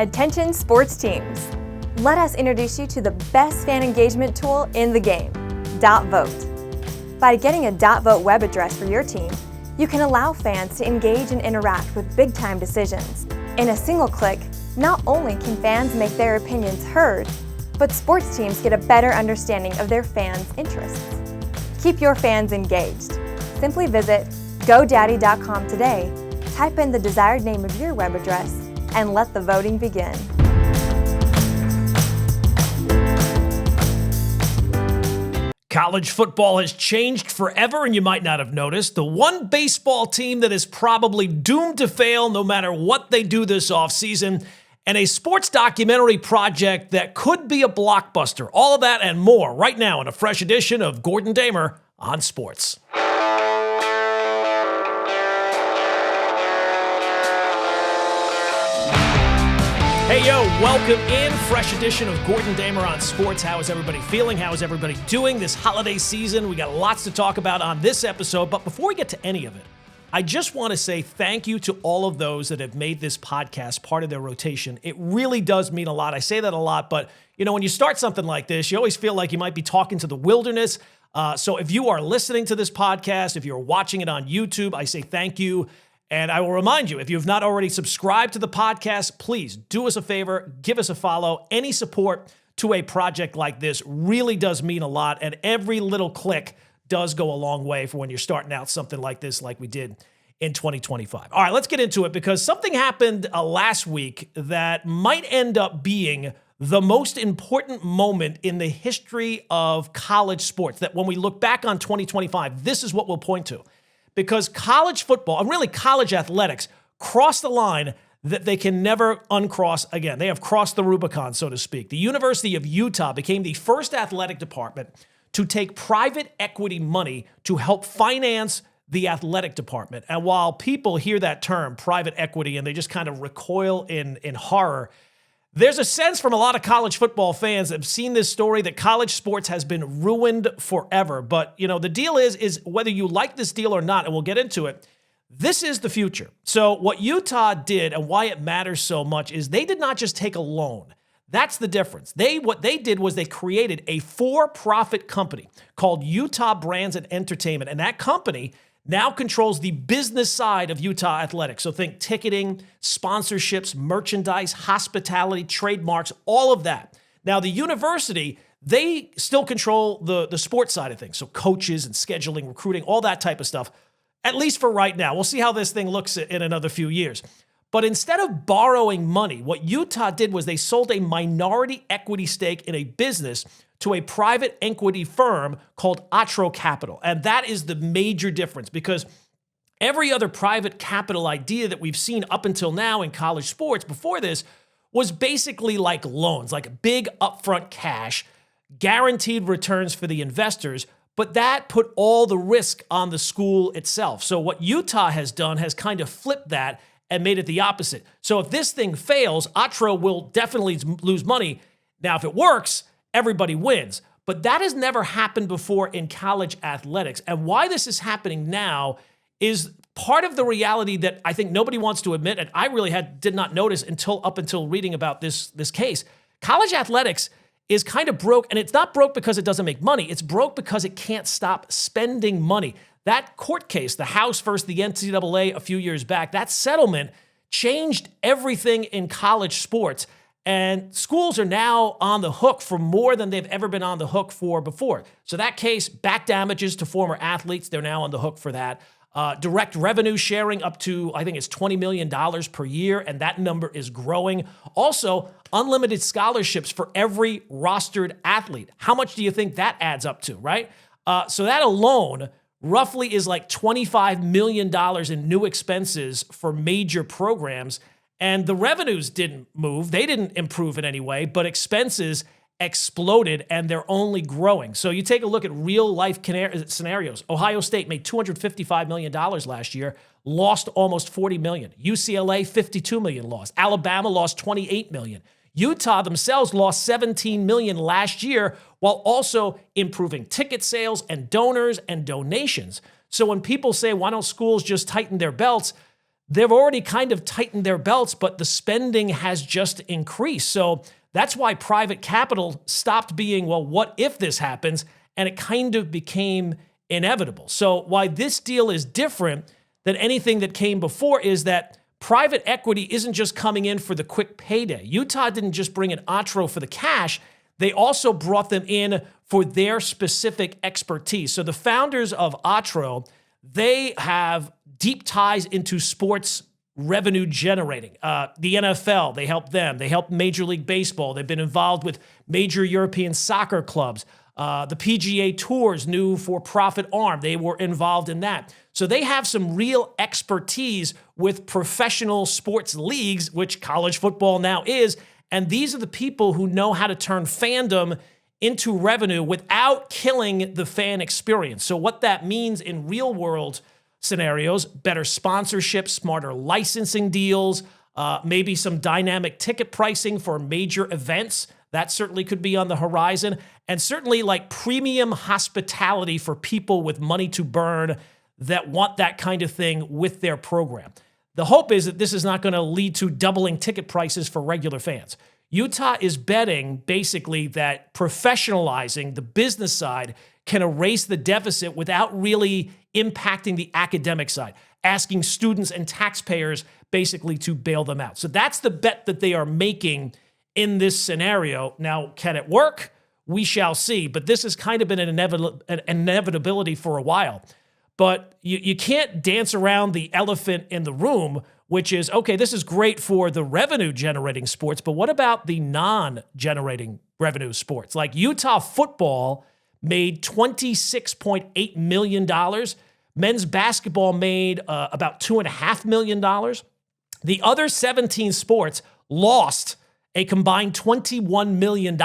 Attention sports teams. Let us introduce you to the best fan engagement tool in the game, .vote. By getting a .vote web address for your team, you can allow fans to engage and interact with big-time decisions. In a single click, not only can fans make their opinions heard, but sports teams get a better understanding of their fans' interests. Keep your fans engaged. Simply visit GoDaddy.com today, type in the desired name of your web address, and let the voting begin. College football has changed forever, and you might not have noticed. The one baseball team that is probably doomed to fail no matter what they do this offseason, and a sports documentary project that could be a blockbuster. All of that and more right now in a fresh edition of Gordon Damer on Sports. Hey, yo, welcome in. Fresh edition of Gordon Damer on Sports. How is everybody feeling? How is everybody doing this holiday season? We got lots to talk about on this episode, but before we get to any of it, I just want to say thank you to all of those that have made this podcast part of their rotation. It really does mean a lot. I say that a lot, but you know, when you start something like this, you always feel like you might be talking to the wilderness. So if you are listening to this podcast, if you're watching it on YouTube, I say thank you. And I will remind you, if you have not already subscribed to the podcast, please do us a favor, give us a follow. Any support to a project like this really does mean a lot, and every little click does go a long way for when you're starting out something like this like we did in 2025. All right, let's get into it because something happened last week that might end up being the most important moment in the history of college sports, that when we look back on 2025, this is what we'll point to. Because college football, and really college athletics, crossed the line that they can never uncross again. They have crossed the Rubicon, so to speak. The University of Utah became the first athletic department to take private equity money to help finance the athletic department. And while people hear that term, private equity, and they just kind of recoil in horror, there's a sense from a lot of college football fans that have seen this story that college sports has been ruined forever. But, you know, the deal is whether you like this deal or not, and we'll get into it, this is the future. So what Utah did and why it matters so much is they did not just take a loan. That's the difference. What they did was they created a for-profit company called Utah Brands and Entertainment. And that company now controls the business side of Utah athletics. So think ticketing, sponsorships, merchandise, hospitality, trademarks, all of that. Now, the university, they still control the sports side of things. So coaches and scheduling, recruiting, all that type of stuff, at least for right now. We'll see how this thing looks in another few years. But instead of borrowing money, what Utah did was they sold a minority equity stake in a business to a private equity firm called Atro Capital. And that is the major difference because every other private capital idea that we've seen up until now in college sports before this was basically like loans, like big upfront cash, guaranteed returns for the investors, but that put all the risk on the school itself. So what Utah has done has kind of flipped that and made it the opposite. So if this thing fails, Atro will definitely lose money. Now, if it works, everybody wins. But that has never happened before in college athletics. And why this is happening now is part of the reality that I think nobody wants to admit, and I really did not notice up until reading about this case. College athletics is kind of broke, and it's not broke because it doesn't make money. It's broke because it can't stop spending money. That court case, the House versus the NCAA a few years back, that settlement changed everything in college sports. And schools are now on the hook for more than they've ever been on the hook for before. So that case, back damages to former athletes, they're now on the hook for that. Direct revenue sharing up to, I think it's $20 million per year, and that number is growing. Also, unlimited scholarships for every rostered athlete. How much do you think that adds up to, right? So that alone roughly is like $25 million in new expenses for major programs. And the revenues didn't move. They didn't improve in any way, but expenses exploded and they're only growing. So you take a look at real life scenarios. Ohio State made $255 million last year, lost almost $40 million. UCLA, $52 million lost. Alabama lost $28 million. Utah themselves lost $17 million last year while also improving ticket sales and donors and donations. So when people say, why don't schools just tighten their belts? they've already kind of tightened their belts, but the spending has just increased. So that's why private capital stopped being, well, what if this happens? And it kind of became inevitable. So why this deal is different than anything that came before is that private equity isn't just coming in for the quick payday. Utah didn't just bring in Otro for the cash. They also brought them in for their specific expertise. So the founders of Otro, they have deep ties into sports revenue generating. The NFL, they help them. They help Major League Baseball. They've been involved with major European soccer clubs. The PGA Tour's new for-profit arm, they were involved in that. So they have some real expertise with professional sports leagues, which college football now is. And these are the people who know how to turn fandom into revenue without killing the fan experience. So what that means in real world scenarios, better sponsorship, smarter licensing deals, maybe some dynamic ticket pricing for major events. That certainly could be on the horizon. And certainly like premium hospitality for people with money to burn that want that kind of thing with their program. The hope is that this is not going to lead to doubling ticket prices for regular fans. Utah is betting basically that professionalizing the business side can erase the deficit without really impacting the academic side, asking students and taxpayers basically to bail them out. So that's the bet that they are making in this scenario. Now, can it work? We shall see. But this has kind of been an inevitability for a while. But you can't dance around the elephant in the room, which is, okay, this is great for the revenue-generating sports, but what about the non-generating revenue sports? Like Utah football made $26.8 million. Men's basketball made about $2.5 million. The other 17 sports lost a combined $21 million.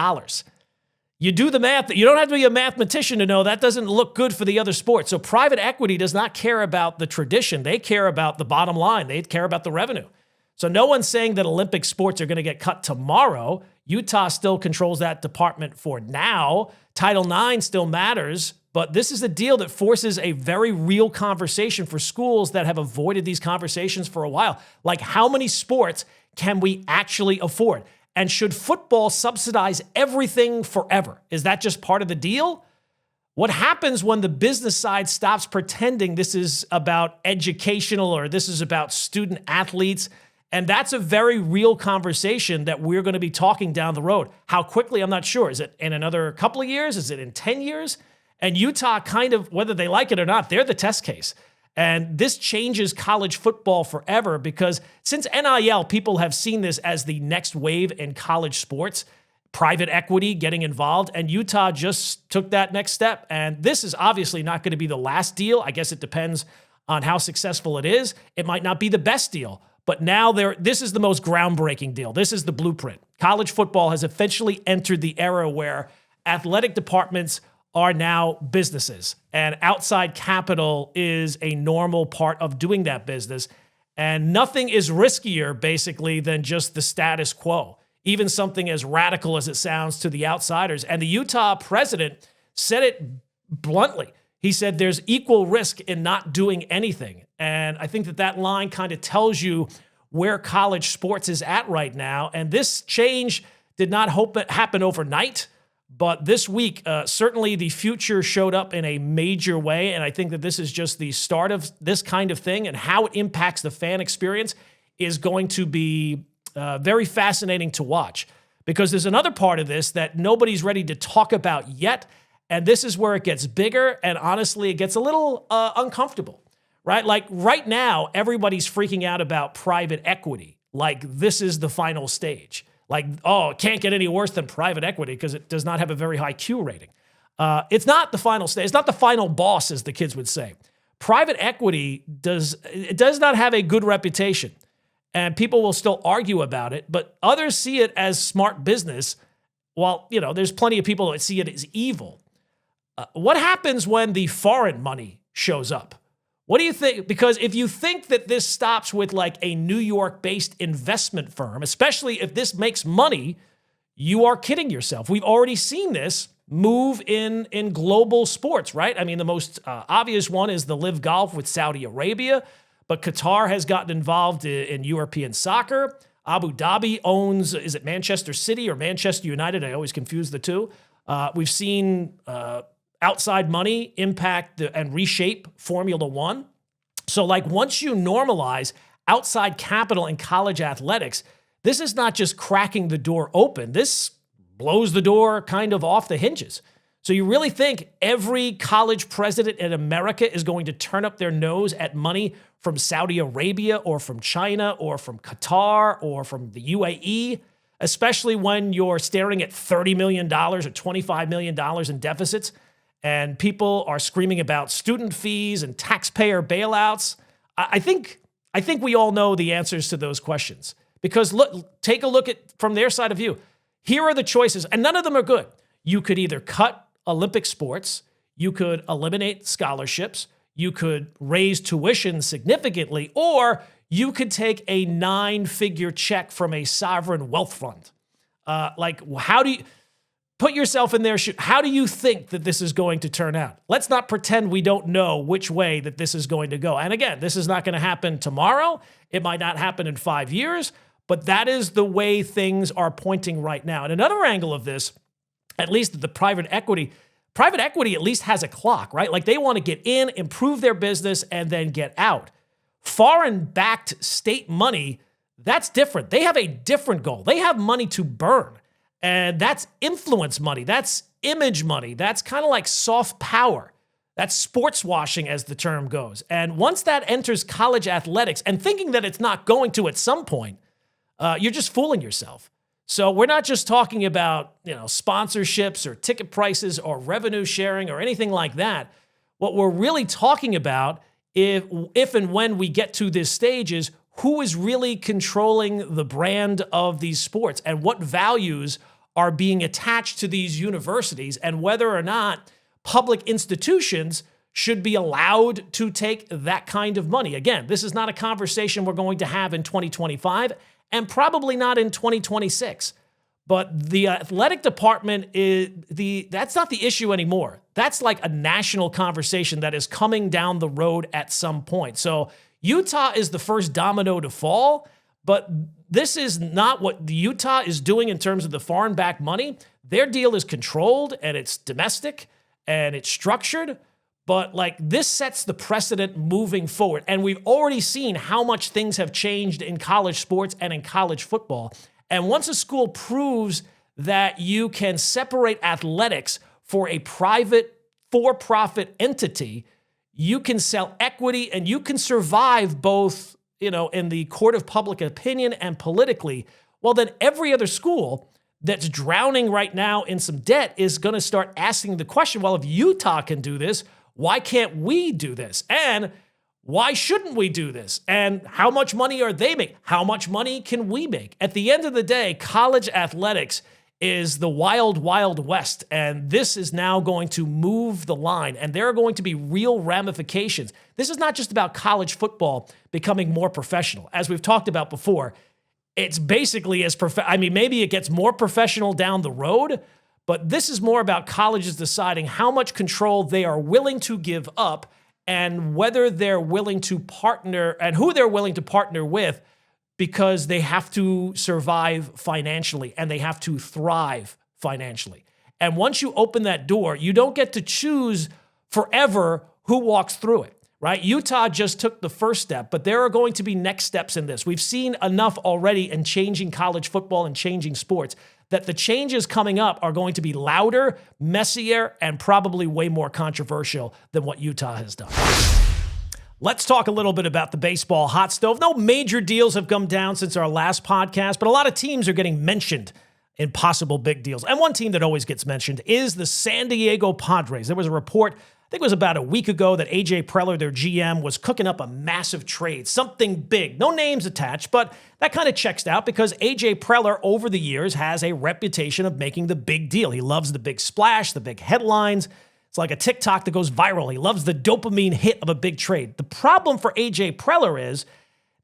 You do the math. You don't have to be a mathematician to know that doesn't look good for the other sports. So private equity does not care about the tradition. They care about the bottom line. They care about the revenue. So no one's saying that Olympic sports are going to get cut tomorrow. Utah still controls that department for now. Title IX still matters, but this is a deal that forces a very real conversation for schools that have avoided these conversations for a while. Like, how many sports can we actually afford? And should football subsidize everything forever? Is that just part of the deal? What happens when the business side stops pretending this is about educational or this is about student athletes? And that's a very real conversation that we're going to be talking down the road. How quickly, I'm not sure. Is it in another couple of years? Is it in 10 years? And Utah kind of, whether they like it or not, they're the test case. And this changes college football forever because since NIL, people have seen this as the next wave in college sports, private equity getting involved, and Utah just took that next step. And this is obviously not going to be the last deal. I guess it depends on how successful it is. It might not be the best deal, but now this is the most groundbreaking deal. This is the blueprint. College football has officially entered the era where athletic departments are now businesses, and outside capital is a normal part of doing that business. And nothing is riskier, basically, than just the status quo, even something as radical as it sounds to the outsiders. And the Utah president said it bluntly. He said there's equal risk in not doing anything. And I think that line kind of tells you where college sports is at right now. And this change did not happen overnight. But this week, certainly the future showed up in a major way, and I think that this is just the start of this kind of thing, and how it impacts the fan experience is going to be very fascinating to watch, because there's another part of this that nobody's ready to talk about yet, and this is where it gets bigger, and honestly, it gets a little uncomfortable, right? Like right now, everybody's freaking out about private equity, like this is the final stage. Like, oh, it can't get any worse than private equity because it does not have a very high Q rating. It's not the final stage. It's not the final boss, as the kids would say. Private equity does not have a good reputation, and people will still argue about it, but others see it as smart business, while, there's plenty of people that see it as evil. What happens when the foreign money shows up? What do you think? Because if you think that this stops with like a New York-based investment firm, especially if this makes money, you are kidding yourself. We've already seen this move in global sports, right? I mean, the most obvious one is the Live Golf with Saudi Arabia. but Qatar has gotten involved in European soccer. Abu Dhabi owns, is it Manchester City or Manchester United? I always confuse the two. We've seen outside money impact and reshape Formula One. So like once you normalize outside capital in college athletics, this is not just cracking the door open. This blows the door kind of off the hinges. So you really think every college president in America is going to turn up their nose at money from Saudi Arabia or from China or from Qatar or from the UAE, especially when you're staring at $30 million or $25 million in deficits and people are screaming about student fees and taxpayer bailouts? I think we all know the answers to those questions because look, take a look at from their side of view. Here are the choices, and none of them are good. You could either cut Olympic sports, you could eliminate scholarships, you could raise tuition significantly, or you could take a 9-figure check from a sovereign wealth fund. How do you put yourself in their shoes? How do you think that this is going to turn out? Let's not pretend we don't know which way that this is going to go. And again, this is not going to happen tomorrow. It might not happen in 5 years, but that is the way things are pointing right now. And another angle of this, at least the private equity at least has a clock, right? Like they want to get in, improve their business, and then get out. Foreign-backed state money, that's different. They have a different goal. They have money to burn, and that's influence money. That's image money. That's kind of like soft power. That's sports washing, as the term goes. And once that enters college athletics, and thinking that it's not going to at some point, you're just fooling yourself. So we're not just talking about, sponsorships or ticket prices or revenue sharing or anything like that. What we're really talking about, if and when we get to this stage, is who is really controlling the brand of these sports and what values are being attached to these universities and whether or not public institutions should be allowed to take that kind of money. Again, this is not a conversation we're going to have in 2025. And probably not in 2026. But the athletic department that's not the issue anymore. That's like a national conversation that is coming down the road at some point. So Utah is the first domino to fall, but this is not what the Utah is doing in terms of the foreign-backed money. Their deal is controlled and it's domestic and it's structured. But this sets the precedent moving forward. And we've already seen how much things have changed in college sports and in college football. And once a school proves that you can separate athletics for a private, for-profit entity, you can sell equity and you can survive both, in the court of public opinion and politically. Well, then every other school that's drowning right now in some debt is going to start asking the question, well, if Utah can do this, why can't we do this? And why shouldn't we do this? And how much money are they making? How much money can we make? At the end of the day, college athletics is the wild, wild west. And this is now going to move the line. And there are going to be real ramifications. This is not just about college football becoming more professional. As we've talked about before, it's basically maybe it gets more professional down the road, but this is more about colleges deciding how much control they are willing to give up and whether they're willing to partner and who they're willing to partner with because they have to survive financially and they have to thrive financially. And once you open that door, you don't get to choose forever who walks through it, right? Utah just took the first step, but there are going to be next steps in this. We've seen enough already in changing college football and changing sports that the changes coming up are going to be louder, messier, and probably way more controversial than what Utah has done. Let's talk a little bit about the baseball hot stove. No major deals have come down since our last podcast, but a lot of teams are getting mentioned in possible big deals. And one team that always gets mentioned is the San Diego Padres. There was a report, I think it was about a week ago, that A.J. Preller, their GM, was cooking up a massive trade, something big. No names attached, but that kind of checks out because A.J. Preller over the years has a reputation of making the big deal. He loves the big splash, the big headlines. It's like a TikTok that goes viral. He loves the dopamine hit of a big trade. The problem for A.J. Preller is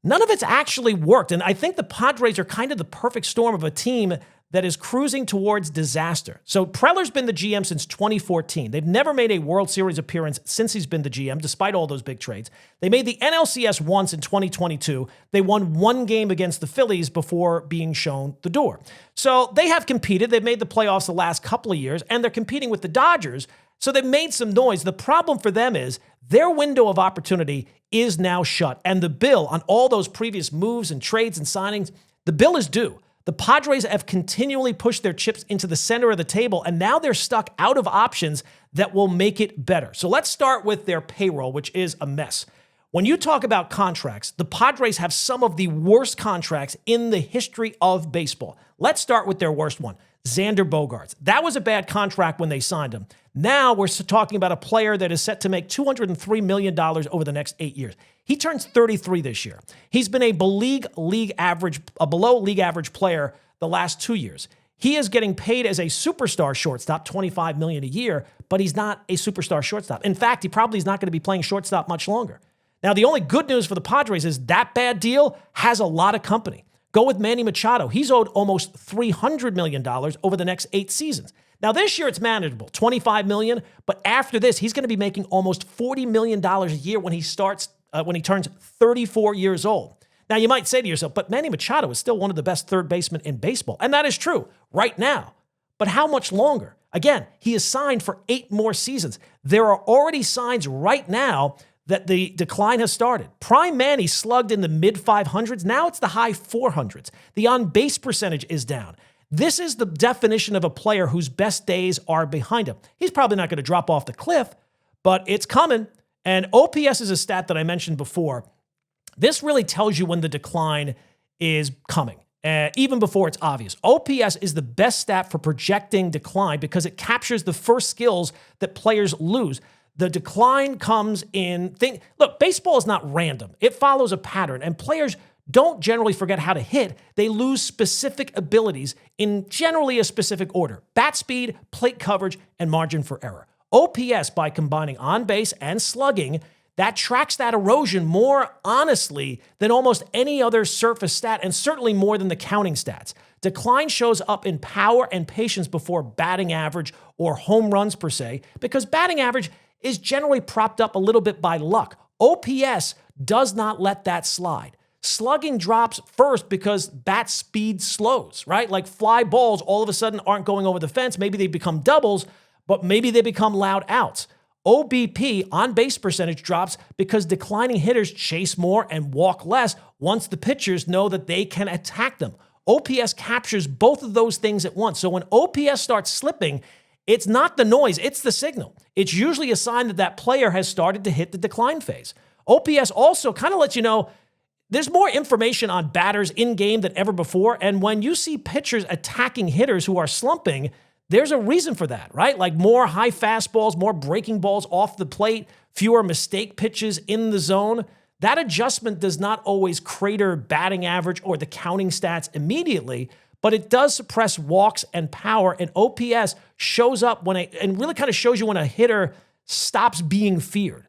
none of it's actually worked. And I think the Padres are kind of the perfect storm of a team that is cruising towards disaster. So Preller's been the GM since 2014. They've never made a World Series appearance since he's been the GM, despite all those big trades. They made the NLCS once in 2022. They won one game against the Phillies before being shown the door. So they have competed. They've made the playoffs the last couple of years, and they're competing with the Dodgers. So they've made some noise. The problem for them is their window of opportunity is now shut. And the bill on all those previous moves and trades and signings, the bill is due. The Padres have continually pushed their chips into the center of the table, and now they're stuck out of options that will make it better. So let's start with their payroll, which is a mess. When you talk about contracts, the Padres have some of the worst contracts in the history of baseball. Let's start with their worst one, Xander Bogaerts. That was a bad contract when they signed him. Now we're talking about a player that is set to make $203 million over the next 8 years. He turns 33 this year. He's been a below league average player the last 2 years. He is getting paid as a superstar shortstop, $25 million a year, but he's not a superstar shortstop. In fact, he probably is not going to be playing shortstop much longer. Now, the only good news for the Padres is that bad deal has a lot of company. Go with Manny Machado. He's owed almost $300 million over the next 8 seasons. Now, this year it's manageable, $25 million, but after this, he's going to be making almost $40 million a year when he turns 34 years old. Now, you might say to yourself, but Manny Machado is still one of the best third basemen in baseball, and that is true right now. But how much longer? Again, he is signed for 8 more seasons. There are already signs right now that the decline has started. Prime Manny slugged in the mid-500s. Now it's the high 400s. The on-base percentage is down. This is the definition of a player whose best days are behind him. He's probably not going to drop off the cliff, but it's coming. And OPS is a stat that I mentioned before. This really tells you when the decline is coming, even before it's obvious. OPS is the best stat for projecting decline because it captures the first skills that players lose. The decline comes in look, baseball is not random. It follows a pattern, and players don't generally forget how to hit. They lose specific abilities in generally a specific order: bat speed, plate coverage, and margin for error. OPS, by combining on base and slugging, that tracks that erosion more honestly than almost any other surface stat, and certainly more than the counting stats. Decline shows up in power and patience before batting average or home runs per se, because batting average is generally propped up a little bit by luck. OPS does not let that slide. Slugging drops first because bat speed slows, right? Like fly balls all of a sudden aren't going over the fence. Maybe they become doubles, but maybe they become loud outs. OBP, on-base percentage, drops because declining hitters chase more and walk less once the pitchers know that they can attack them. OPS captures both of those things at once. So when OPS starts slipping, it's not the noise, it's the signal. It's usually a sign that that player has started to hit the decline phase. OPS also kind of lets you know there's more information on batters in game than ever before. And when you see pitchers attacking hitters who are slumping, there's a reason for that, right? Like more high fastballs, more breaking balls off the plate, fewer mistake pitches in the zone. That adjustment does not always crater batting average or the counting stats immediately, but it does suppress walks and power, and OPS shows up and really kind of shows you when a hitter stops being feared.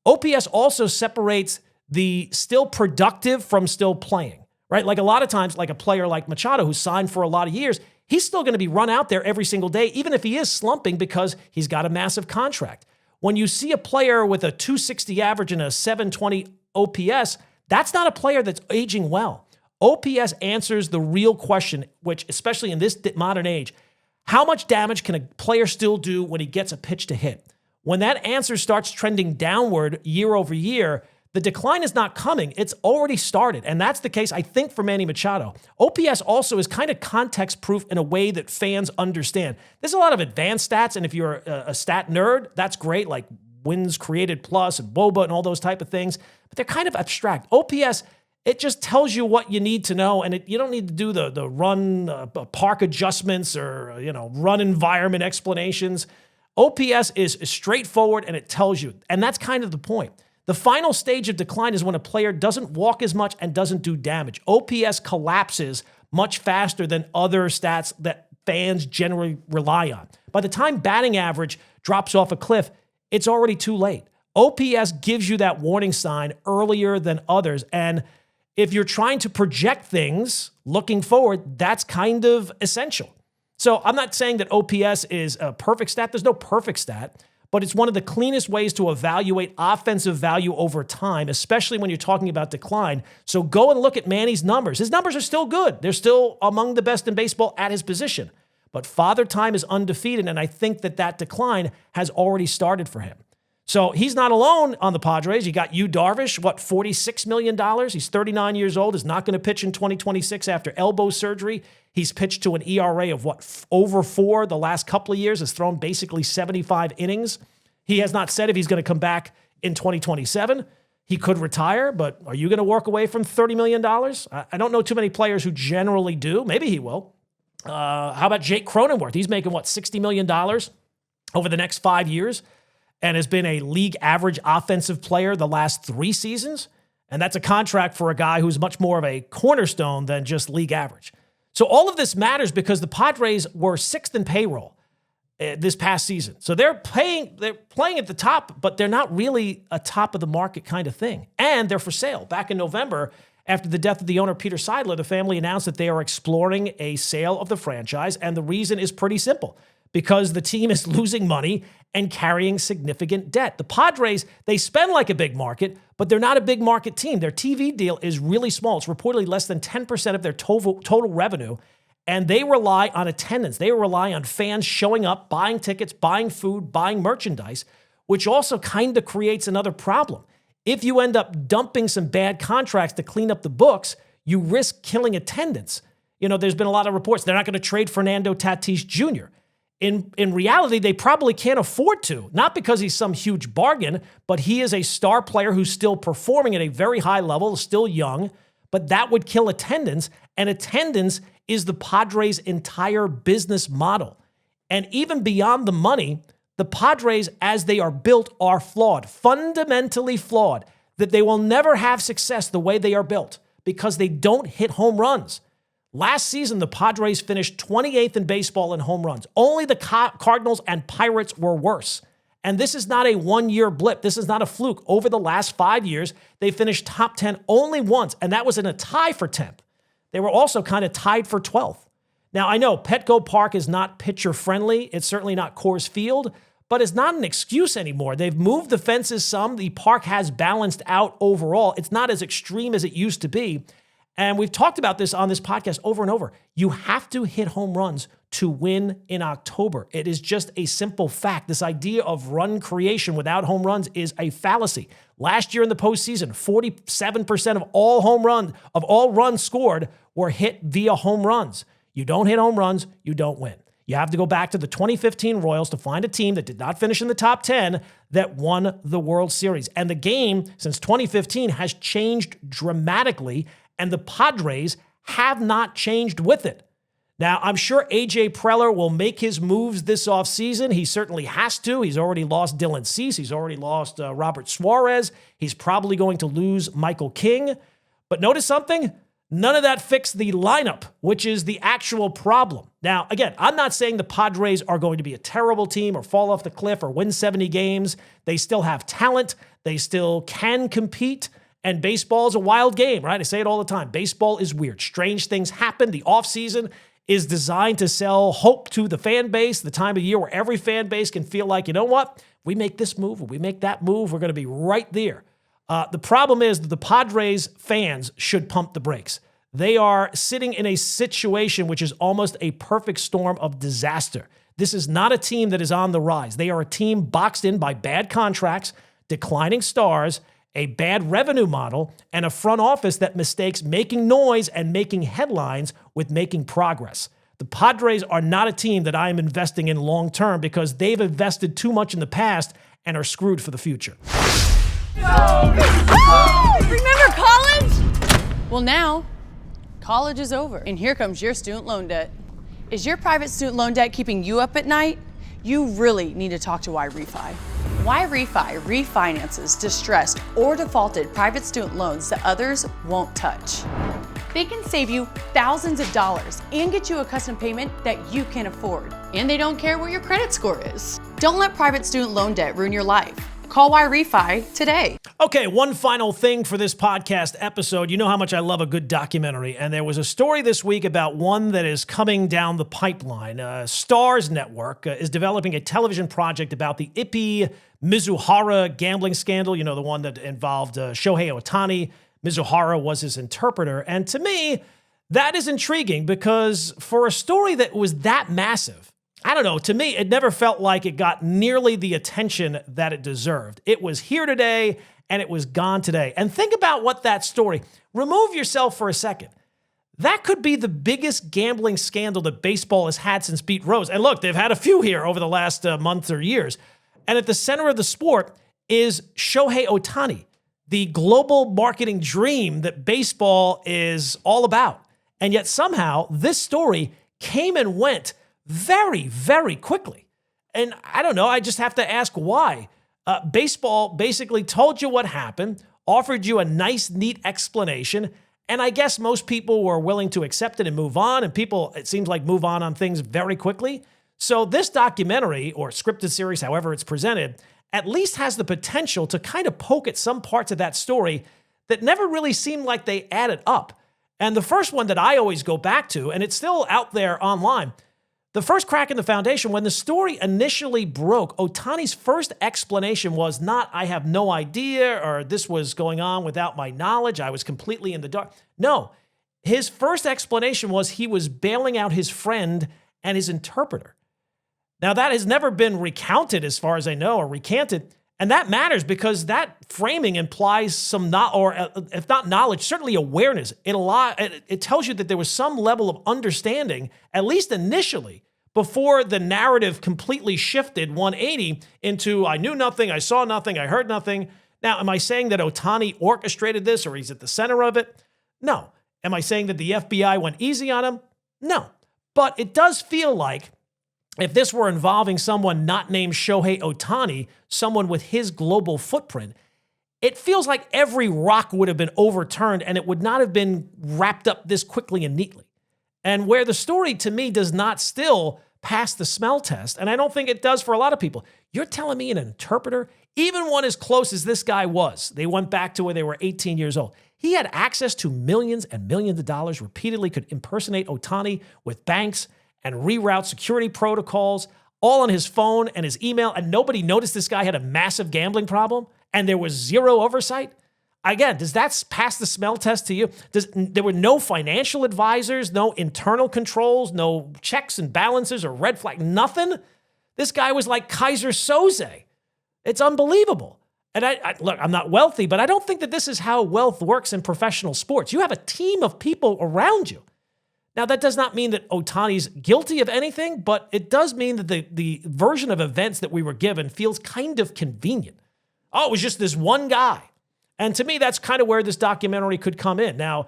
OPS also separates the still productive from still playing, right? Like a lot of times, like a player like Machado, who signed for a lot of years, he's still going to be run out there every single day, even if he is slumping because he's got a massive contract. When you see a player with a 260 average and a 720 OPS, that's not a player that's aging well. OPS answers the real question, which, especially in this modern age, how much damage can a player still do when he gets a pitch to hit? When that answer starts trending downward year over year, the decline is not coming. It's already started. And that's the case, I think, for Manny Machado. OPS also is kind of context proof in a way that fans understand. There's a lot of advanced stats, and if you're a stat nerd, that's great, like wins created plus and WOBA and all those type of things, but they're kind of abstract. OPS, it just tells you what you need to know, and you don't need to do the run park adjustments or run environment explanations. OPS is straightforward, and it tells you, and that's kind of the point. The final stage of decline is when a player doesn't walk as much and doesn't do damage. OPS collapses much faster than other stats that fans generally rely on. By the time batting average drops off a cliff, it's already too late. OPS gives you that warning sign earlier than others, and if you're trying to project things looking forward, that's kind of essential. So I'm not saying that OPS is a perfect stat. There's no perfect stat, but it's one of the cleanest ways to evaluate offensive value over time, especially when you're talking about decline. So go and look at Manny's numbers. His numbers are still good. They're still among the best in baseball at his position. But Father Time is undefeated, and I think that decline has already started for him. So he's not alone on the Padres. You got Yu Darvish, $46 million? He's 39 years old, is not going to pitch in 2026 after elbow surgery. He's pitched to an ERA of over 4 the last couple of years, has thrown basically 75 innings. He has not said if he's going to come back in 2027. He could retire, but are you going to walk away from $30 million? I don't know too many players who generally do. Maybe he will. How about Jake Cronenworth? He's making, $60 million over the next 5 years, and has been a league average offensive player the last 3 seasons. And that's a contract for a guy who's much more of a cornerstone than just league average. So all of this matters because the Padres were 6th in payroll this past season. So they're playing at the top, but they're not really a top of the market kind of thing. And they're for sale. Back in November, after the death of the owner, Peter Seidler, the family announced that they are exploring a sale of the franchise. And the reason is pretty simple. Because the team is losing money and carrying significant debt. The Padres, they spend like a big market, but they're not a big market team. Their TV deal is really small. It's reportedly less than 10% of their total revenue, and they rely on attendance. They rely on fans showing up, buying tickets, buying food, buying merchandise, which also kind of creates another problem. If you end up dumping some bad contracts to clean up the books, you risk killing attendance. There's been a lot of reports they're not going to trade Fernando Tatis Jr., In reality, they probably can't afford to, not because he's some huge bargain, but he is a star player who's still performing at a very high level, still young, but that would kill attendance, and attendance is the Padres' entire business model. And even beyond the money, the Padres, as they are built, are flawed, fundamentally flawed, that they will never have success the way they are built because they don't hit home runs. Last season, the Padres finished 28th in baseball in home runs. Only the Cardinals and Pirates were worse. And this is not a one-year blip. This is not a fluke. Over the last 5 years, they finished top 10 only once, and that was in a tie for 10th. They were also kind of tied for 12th. Now, I know Petco Park is not pitcher-friendly. It's certainly not Coors Field, but it's not an excuse anymore. They've moved the fences some. The park has balanced out overall. It's not as extreme as it used to be. And we've talked about this on this podcast over and over. You have to hit home runs to win in October. It is just a simple fact. This idea of run creation without home runs is a fallacy. Last year in the postseason, 47% of all runs scored were hit via home runs. You don't hit home runs, you don't win. You have to go back to the 2015 Royals to find a team that did not finish in the top 10 that won the World Series. And the game since 2015 has changed dramatically, and the Padres have not changed with it. Now, I'm sure A.J. Preller will make his moves this offseason. He certainly has to. He's already lost Dylan Cease. He's already lost Robert Suarez. He's probably going to lose Michael King. But notice something? None of that fixed the lineup, which is the actual problem. Now, again, I'm not saying the Padres are going to be a terrible team or fall off the cliff or win 70 games. They still have talent. They still can compete. And baseball is a wild game, right? I say it all the time. Baseball is weird. Strange things happen. The offseason is designed to sell hope to the fan base, the time of year where every fan base can feel like, you know what? We make this move, or we make that move, we're going to be right there. The problem is that the Padres fans should pump the brakes. They are sitting in a situation which is almost a perfect storm of disaster. This is not a team that is on the rise. They are a team boxed in by bad contracts, declining stars, a bad revenue model, and a front office that mistakes making noise and making headlines with making progress. The Padres are not a team that I am investing in long term because they've invested too much in the past and are screwed for the future. Remember college? Well, now, college is over, and here comes your student loan debt. Is your private student loan debt keeping you up at night? You really need to talk to YRefi. YRefi refinances distressed or defaulted private student loans that others won't touch. They can save you thousands of dollars and get you a custom payment that you can afford. And they don't care what your credit score is. Don't let private student loan debt ruin your life. Call Y-Refi today. Okay, one final thing for this podcast episode. You know how much I love a good documentary, and there was a story this week about one that is coming down the pipeline. Starz Network is developing a television project about the Ippy Mizuhara gambling scandal, the one that involved Shohei Ohtani. Mizuhara was his interpreter, and to me, that is intriguing because for a story that was that massive, I don't know, to me, it never felt like it got nearly the attention that it deserved. It was here today, and it was gone today. And think about what that story, remove yourself for a second. That could be the biggest gambling scandal that baseball has had since Pete Rose. And look, they've had a few here over the last month or years. And at the center of the sport is Shohei Ohtani, the global marketing dream that baseball is all about. And yet somehow this story came and went very, very quickly. And I don't know, I just have to ask why. Baseball basically told you what happened, offered you a nice, neat explanation, and I guess most people were willing to accept it and move on, and people, it seems like, move on things very quickly. So this documentary, or scripted series, however it's presented, at least has the potential to kind of poke at some parts of that story that never really seemed like they added up. And the first one that I always go back to, and it's still out there online, the first crack in the foundation, when the story initially broke, Ohtani's first explanation was not, I have no idea, or this was going on without my knowledge, I was completely in the dark. No, his first explanation was he was bailing out his friend and his interpreter. Now, that has never been recounted as far as I know, or recanted. And that matters because that framing implies some, if not knowledge, certainly awareness. It tells you that there was some level of understanding, at least initially, before the narrative completely shifted 180 into I knew nothing, I saw nothing, I heard nothing. Now, am I saying that Ohtani orchestrated this or he's at the center of it? No. Am I saying that the FBI went easy on him? No. But it does feel like if this were involving someone not named Shohei Ohtani, someone with his global footprint, it feels like every rock would have been overturned and it would not have been wrapped up this quickly and neatly. And where the story, to me, does not still pass the smell test, and I don't think it does for a lot of people. You're telling me an interpreter, even one as close as this guy was, they went back to where they were 18 years old. He had access to millions and millions of dollars, repeatedly could impersonate Ohtani with banks and reroute security protocols, all on his phone and his email, and nobody noticed this guy had a massive gambling problem, and there was zero oversight? Again, does that pass the smell test to you? There were no financial advisors, no internal controls, no checks and balances or red flag, nothing? This guy was like Kaiser Soze. It's unbelievable. And look, I'm not wealthy, but I don't think that this is how wealth works in professional sports. You have a team of people around you. Now, that does not mean that Ohtani's guilty of anything, but it does mean that the version of events that we were given feels kind of convenient. Oh, it was just this one guy. And to me, that's kind of where this documentary could come in. Now,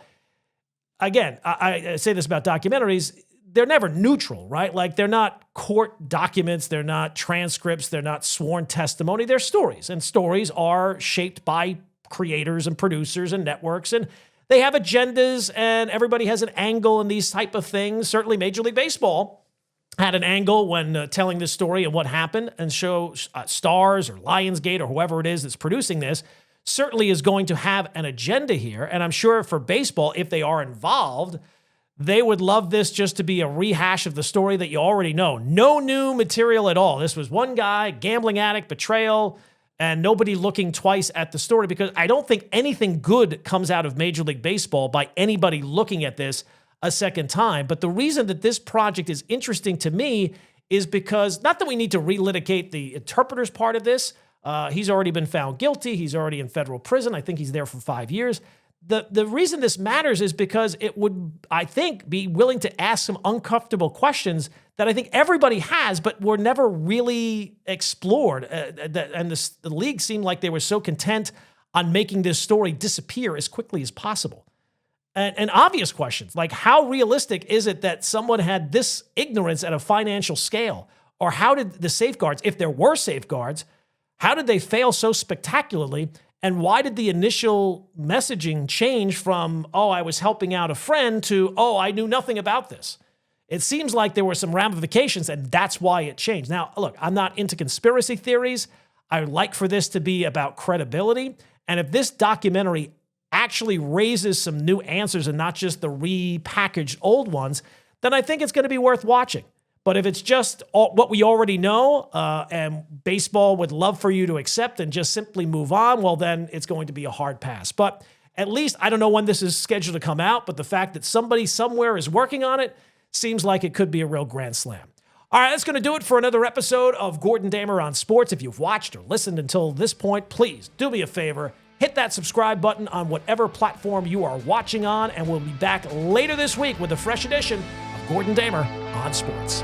again, I say this about documentaries, they're never neutral, right? Like, they're not court documents, they're not transcripts, they're not sworn testimony, they're stories. And stories are shaped by creators and producers and networks, and they have agendas, and everybody has an angle in these type of things. Certainly Major League Baseball had an angle when telling this story and what happened, and show Starz or Lionsgate or whoever it is that's producing this certainly is going to have an agenda here. And I'm sure for baseball, if they are involved, they would love this just to be a rehash of the story that you already know. No new material at all. This was one guy, gambling addict, betrayal, and nobody looking twice at the story, because I don't think anything good comes out of Major League Baseball by anybody looking at this a second time. But the reason that this project is interesting to me is because, not that we need to relitigate the interpreter's part of this. He's already been found guilty. He's already in federal prison. I think he's there for 5 years. The reason this matters is because it would, I think, be willing to ask some uncomfortable questions that I think everybody has, but were never really explored. And the league seemed like they were so content on making this story disappear as quickly as possible. And obvious questions, like how realistic is it that someone had this ignorance at a financial scale? Or how did the safeguards, if there were safeguards, how did they fail so spectacularly? And why did the initial messaging change from, oh, I was helping out a friend, to, oh, I knew nothing about this? It seems like there were some ramifications, and that's why it changed. Now, look, I'm not into conspiracy theories. I would like for this to be about credibility. And if this documentary actually raises some new answers and not just the repackaged old ones, then I think it's going to be worth watching. But if it's just what we already know and baseball would love for you to accept and just simply move on, well, then it's going to be a hard pass. But at least I don't know when this is scheduled to come out, but the fact that somebody somewhere is working on it seems like it could be a real grand slam. All right, that's going to do it for another episode of Gordon Damer on Sports. If you've watched or listened until this point, please do me a favor. Hit that subscribe button on whatever platform you are watching on, and we'll be back later this week with a fresh edition of Gordon Damer on Sports.